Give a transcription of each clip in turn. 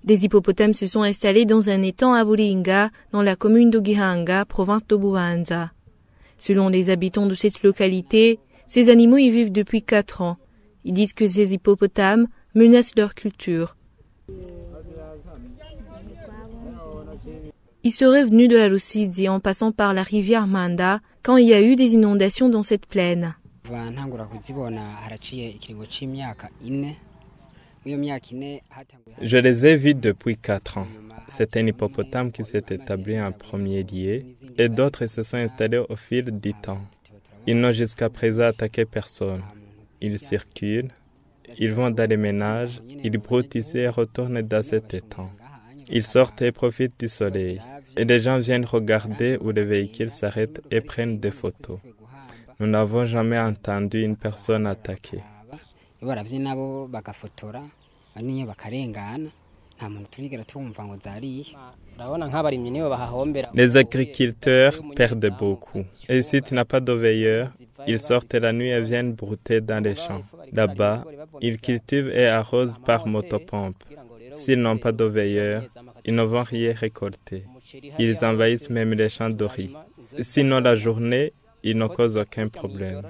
Des hippopotames se sont installés dans un étang à Buringa, dans la commune de Gihanga, province de Bubanza. Selon les habitants de cette localité, ces animaux y vivent depuis 4 ans. Ils disent que ces hippopotames menacent leur culture. Ils seraient venus de la Rusizi en passant par la rivière Manda quand il y a eu des inondations dans cette plaine. Je les ai vus depuis 4 ans. C'est un hippopotame qui s'est établi en premier lieu et d'autres se sont installés au fil du temps. Ils n'ont jusqu'à présent attaqué personne. Ils circulent, ils vont dans les ménages, ils broutent ici et retournent dans cet étang. Ils sortent et profitent du soleil. Et les gens viennent regarder où les véhicules s'arrêtent et prennent des photos. Nous n'avons jamais entendu une personne attaquée. Les agriculteurs perdent beaucoup. Et si tu n'as pas de veilleurs, ils sortent la nuit et viennent brouter dans les champs. Là-bas, ils cultivent et arrosent par motopompe. S'ils n'ont pas de veilleurs, ils ne vont rien récolter. Ils envahissent même les champs de riz. Sinon, la journée, ils ne causent aucun problème.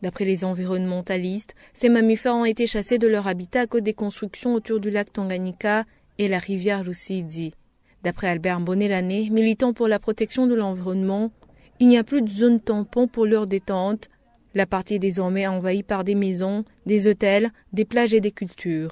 D'après les environnementalistes, ces mammifères ont été chassés de leur habitat à cause des constructions autour du lac Tanganyika et la rivière Rusizi. D'après Albert Mbonelane, militant pour la protection de l'environnement, il n'y a plus de zone tampon pour leur détente. La partie est désormais envahie par des maisons, des hôtels, des plages et des cultures.